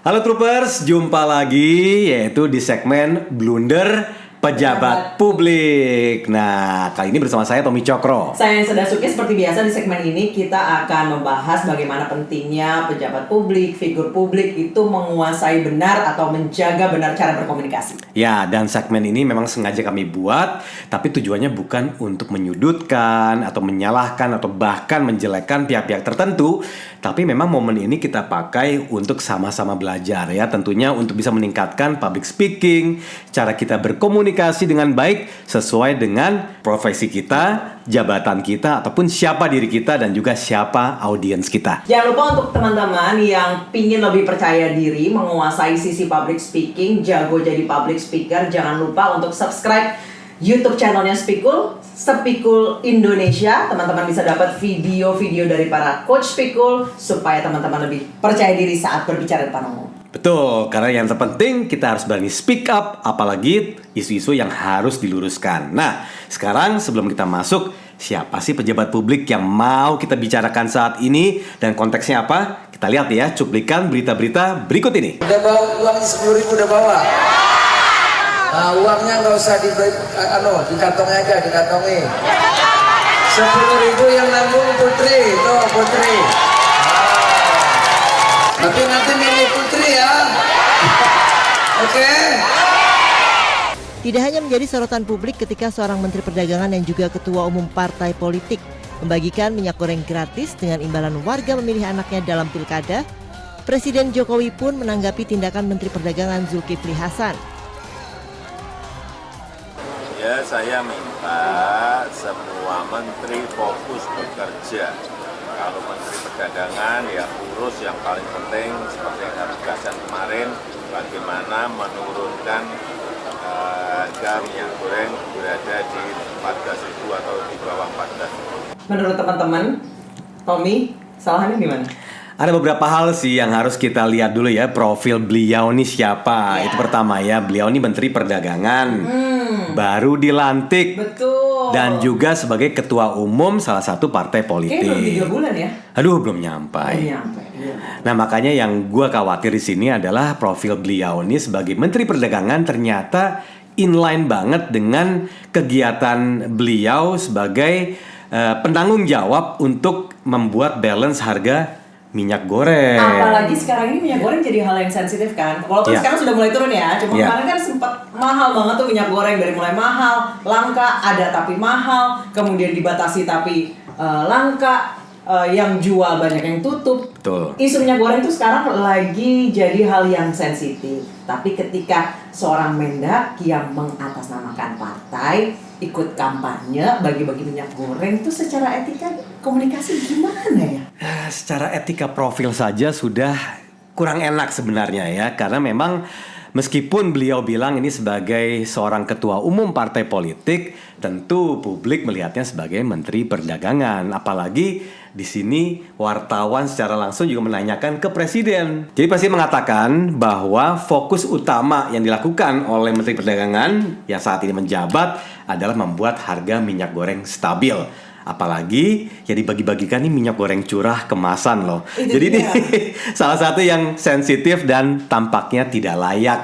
Halo Troopers, jumpa lagi yaitu di segmen Blunder Pejabat Publik. Nah, kali ini bersama saya Tommy Cokro. Saya Seda Suki. Seperti biasa di segmen ini kita akan membahas bagaimana pentingnya pejabat publik, figur publik itu menguasai benar atau menjaga benar cara berkomunikasi. Ya, dan segmen ini memang sengaja kami buat, tapi tujuannya bukan untuk menyudutkan atau menyalahkan atau bahkan menjelekkan pihak-pihak tertentu, tapi memang momen ini kita pakai untuk sama-sama belajar ya, tentunya untuk bisa meningkatkan public speaking, cara kita berkomunikasi dengan baik sesuai dengan profesi kita, jabatan kita, ataupun siapa diri kita dan juga siapa audiens kita. Jangan lupa untuk teman-teman yang pingin lebih percaya diri, menguasai sisi public speaking, jago jadi public speaker, jangan lupa untuk subscribe YouTube channelnya Spikul, Spikul Indonesia. Teman-teman bisa dapat video-video dari para coach Spikul supaya teman-teman lebih percaya diri saat berbicara depan umum. Betul, karena yang terpenting kita harus berani speak up, apalagi isu-isu yang harus diluruskan. Nah, sekarang sebelum kita masuk, siapa sih pejabat publik yang mau kita bicarakan saat ini dan konteksnya apa? Kita lihat ya cuplikan berita-berita berikut ini. Udah bawa uang 10.000 udah bawa. Nah, uangnya nggak usah di kantongnya aja, dikantongi. 10.000 yang nanggung Putri, tuh Putri. Tapi nanti milih Putri ya. Oke. Tidak hanya menjadi sorotan publik ketika seorang Menteri Perdagangan yang juga Ketua Umum Partai Politik membagikan minyak goreng gratis dengan imbalan warga memilih anaknya dalam pilkada, Presiden Jokowi pun menanggapi tindakan Menteri Perdagangan Zulkifli Hasan. Ya, saya minta semua menteri fokus bekerja. Kalau Menteri Perdagangan ya urus yang paling penting seperti yang saya tugaskan kemarin, bagaimana menurunkan harga minyak goreng berada di 14.000 atau di bawah 14.000. Menurut teman-teman, Tommy, salahnya gimana? Ada beberapa hal sih yang harus kita lihat dulu ya, profil beliau nih siapa. Itu pertama ya, beliau ini Menteri Perdagangan, baru dilantik. Betul. Dan juga sebagai Ketua Umum salah satu partai politik. Kayaknya baru 3 bulan ya? Aduh, belum nyampai. Iya. Nah, makanya yang gue khawatir di sini adalah profil beliau ini sebagai Menteri Perdagangan ternyata inline banget dengan kegiatan beliau sebagai penanggung jawab untuk membuat balance harga minyak goreng. Apalagi sekarang ini minyak goreng jadi hal yang sensitif kan. Walaupun sekarang sudah mulai turun ya. Cuma kemarin kan sempat mahal banget tuh minyak goreng. Dari mulai mahal, langka, ada tapi mahal, kemudian dibatasi tapi langka, yang jual banyak yang tutup. Betul. Isu minyak goreng itu sekarang lagi jadi hal yang sensitif. Tapi ketika seorang Mendak yang mengatasnamakan partai ikut kampanye bagi-bagi minyak goreng itu secara etika komunikasi gimana ya? Secara etika profil saja sudah kurang enak sebenarnya ya, karena memang meskipun beliau bilang ini sebagai seorang ketua umum partai politik, tentu publik melihatnya sebagai Menteri Perdagangan. Apalagi di sini wartawan secara langsung juga menanyakan ke presiden. Jadi pasti mengatakan bahwa fokus utama yang dilakukan oleh Menteri Perdagangan yang saat ini menjabat adalah membuat harga minyak goreng stabil. Apalagi ya dibagi-bagikan nih minyak goreng curah kemasan loh. Jadi ini salah satu yang sensitif dan tampaknya tidak layak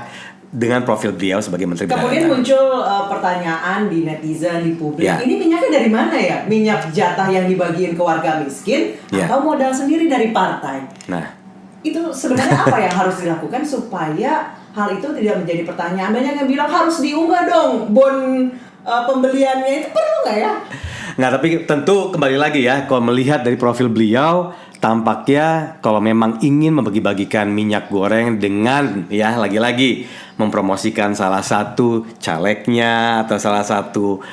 dengan profil beliau sebagai Menteri Perdagangan. Kemudian muncul pertanyaan di netizen, di publik, ini minyaknya dari mana ya? Minyak jatah yang dibagiin ke warga miskin atau modal sendiri dari partai? Nah, itu sebenarnya apa yang harus dilakukan supaya hal itu tidak menjadi pertanyaan? Banyak yang bilang harus diunggah dong bon pembeliannya, itu perlu nggak ya? Nah, tapi tentu kembali lagi ya, kalau melihat dari profil beliau, tampaknya kalau memang ingin membagi-bagikan minyak goreng dengan ya lagi-lagi mempromosikan salah satu calegnya atau salah satu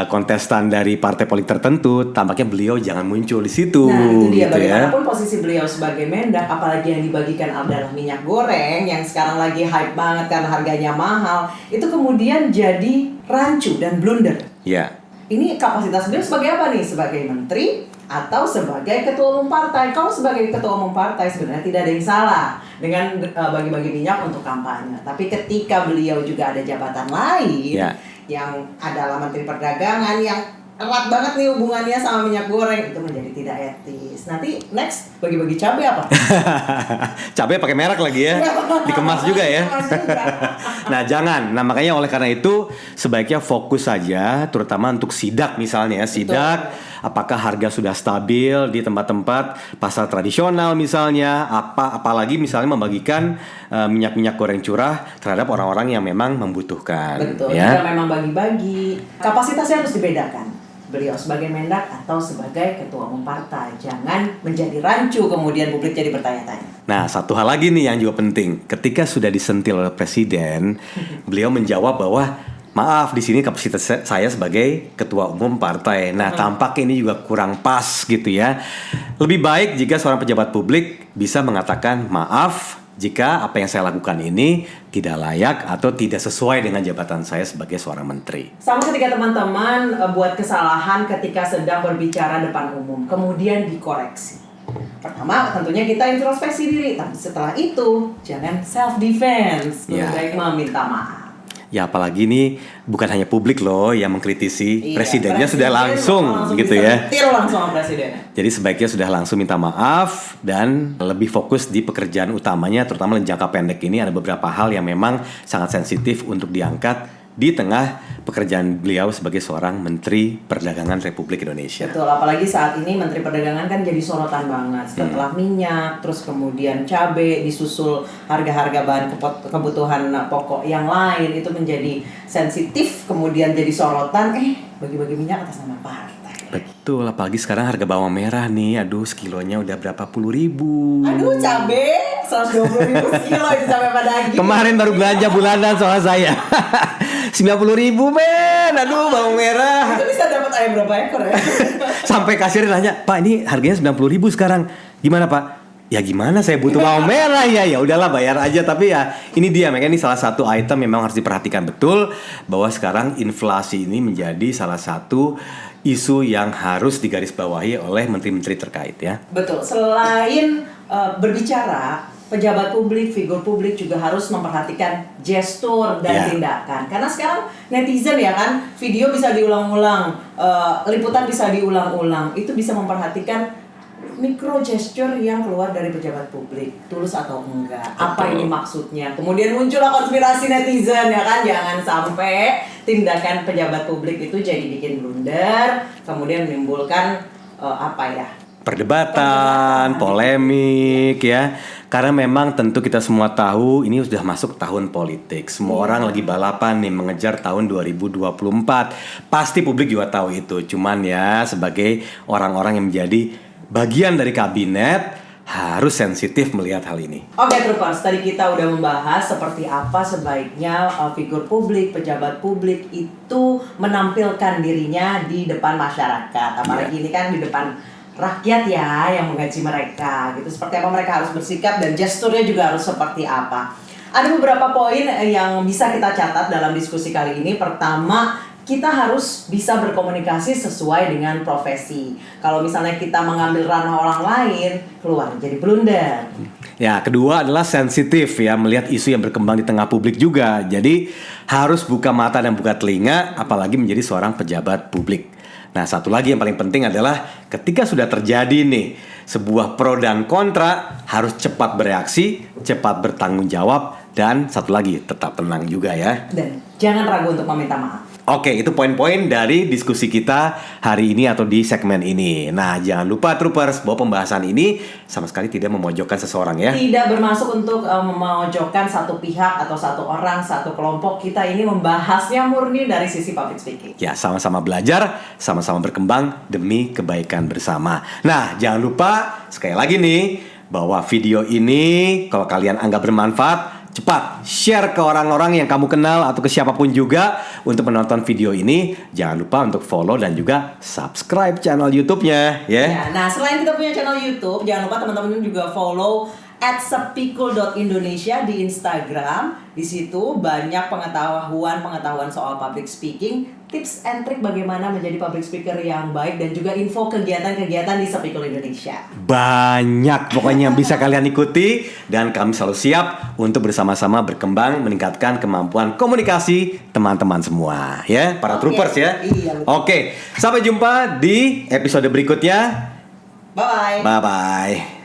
kontestan dari partai politik tertentu, tampaknya beliau jangan muncul di situ. Nah, itu dia, gitu bagaimanapun ya. posisi beliau sebagai Mendak, apalagi yang dibagikan adalah minyak goreng yang sekarang lagi hype banget karena harganya mahal, itu kemudian jadi rancu dan blunder. Ya. Ini kapasitas beliau sebagai apa nih? Sebagai menteri atau sebagai ketua umum partai? Kalau sebagai ketua umum partai sebenarnya tidak ada yang salah dengan bagi-bagi minyak untuk kampanye. Tapi ketika beliau juga ada jabatan lain yang adalah Menteri Perdagangan yang erat banget nih hubungannya sama minyak goreng, itu menjadi tidak etis. Nanti next bagi-bagi cabai apa? Cabai pakai merek lagi ya, dikemas juga ya. Nah jangan, nah makanya oleh karena itu sebaiknya fokus saja, terutama untuk sidak misalnya ya, sidak. Apakah harga sudah stabil di tempat-tempat pasar tradisional misalnya, apalagi misalnya membagikan minyak-minyak goreng curah terhadap orang-orang yang memang membutuhkan. Betul, ya. jika memang bagi-bagi, kapasitasnya harus dibedakan. Beliau sebagai Mendak atau sebagai ketua umum partai, jangan menjadi rancu kemudian publik jadi bertanya-tanya. Nah, satu hal lagi nih yang juga penting. Ketika sudah disentil oleh presiden, beliau menjawab bahwa maaf, di sini kapasitas saya sebagai ketua umum partai. Nah, tampaknya ini juga kurang pas gitu ya. Lebih baik jika seorang pejabat publik bisa mengatakan maaf jika apa yang saya lakukan ini tidak layak atau tidak sesuai dengan jabatan saya sebagai seorang menteri. Sama ketika teman-teman buat kesalahan ketika sedang berbicara depan umum, kemudian dikoreksi. Pertama, tentunya kita introspeksi diri, tapi setelah itu jangan self defense, lebih baik meminta maaf. Ya apalagi ini bukan hanya publik loh yang mengkritisi, presidennya sudah langsung gitu ya. Langsung sama presidennya. Jadi sebaiknya sudah langsung minta maaf dan lebih fokus di pekerjaan utamanya, terutama dalam jangka pendek ini ada beberapa hal yang memang sangat sensitif untuk diangkat di tengah pekerjaan beliau sebagai seorang Menteri Perdagangan Republik Indonesia. Betul, apalagi saat ini Menteri Perdagangan kan jadi sorotan banget. Setelah minyak, terus kemudian cabai, disusul harga-harga bahan kebutuhan pokok yang lain, itu menjadi sensitif, kemudian jadi sorotan, bagi-bagi minyak atas nama partai. Betul, apalagi sekarang harga bawang merah nih, aduh sekilonya udah berapa puluh ribu. Aduh, cabai 120.000 sekilo itu cabai pada daging. Kemarin baru belanja bulanan soal saya. 90.000 men, aduh bawang merah. Itu bisa dapat ayam berapa ekor ya? Sampai kasir nanya, Pak ini harganya 90.000 sekarang, gimana Pak? Ya gimana, saya butuh bawang merah ya udahlah bayar aja. Tapi ya ini dia, makanya ini salah satu item memang harus diperhatikan betul, bahwa sekarang inflasi ini menjadi salah satu isu yang harus digarisbawahi oleh menteri-menteri terkait ya. Betul, selain berbicara, pejabat publik, figur publik juga harus memperhatikan gestur dan tindakan. Karena sekarang netizen ya kan, video bisa diulang-ulang, liputan bisa diulang-ulang. Itu bisa memperhatikan mikro gesture yang keluar dari pejabat publik, tulus atau enggak, apa ini maksudnya. Kemudian muncullah konspirasi netizen ya kan, jangan sampai tindakan pejabat publik itu jadi bikin blunder, kemudian menimbulkan perdebatan, polemik ya. Karena memang tentu kita semua tahu ini sudah masuk tahun politik. Semua orang lagi balapan nih mengejar tahun 2024. Pasti publik juga tahu itu. Cuman ya sebagai orang-orang yang menjadi bagian dari kabinet harus sensitif melihat hal ini. Oke Troopers, tadi kita udah membahas seperti apa sebaiknya figur publik, pejabat publik itu menampilkan dirinya di depan masyarakat. Apalagi ini kan di depan rakyat ya yang menggaji mereka gitu. Seperti apa mereka harus bersikap dan gesturnya juga harus seperti apa. Ada beberapa poin yang bisa kita catat dalam diskusi kali ini. Pertama, kita harus bisa berkomunikasi sesuai dengan profesi. Kalau misalnya kita mengambil ranah orang lain, keluar jadi blunder. Ya, kedua adalah sensitif ya, melihat isu yang berkembang di tengah publik juga. Jadi harus buka mata dan buka telinga, apalagi menjadi seorang pejabat publik. Nah, satu lagi yang paling penting adalah ketika sudah terjadi nih sebuah pro dan kontra, harus cepat bereaksi, cepat bertanggung jawab, dan satu lagi tetap tenang juga ya. Dan jangan ragu untuk meminta maaf. Oke, itu poin-poin dari diskusi kita hari ini atau di segmen ini. Nah, jangan lupa Troopers bahwa pembahasan ini sama sekali tidak memojokkan seseorang ya. Tidak bermaksud untuk memojokkan satu pihak atau satu orang, satu kelompok. Kita ini membahasnya murni dari sisi public speaking. Ya, sama-sama belajar, sama-sama berkembang demi kebaikan bersama. Nah, jangan lupa sekali lagi nih bahwa video ini kalau kalian anggap bermanfaat, cepat share ke orang-orang yang kamu kenal atau ke siapapun juga untuk menonton video ini. Jangan lupa untuk follow dan juga subscribe channel YouTube-nya ya. Nah, selain kita punya channel YouTube, jangan lupa teman-teman juga follow @sepikul.indonesia di Instagram. Di situ banyak pengetahuan soal public speaking, tips and trik bagaimana menjadi public speaker yang baik, dan juga info kegiatan-kegiatan di Sepikul Indonesia. Banyak pokoknya yang bisa kalian ikuti, dan kami selalu siap untuk bersama-sama berkembang meningkatkan kemampuan komunikasi teman-teman semua ya, para troopers ya. Iya, betul. Oke, sampai jumpa di episode berikutnya. Bye. Bye bye.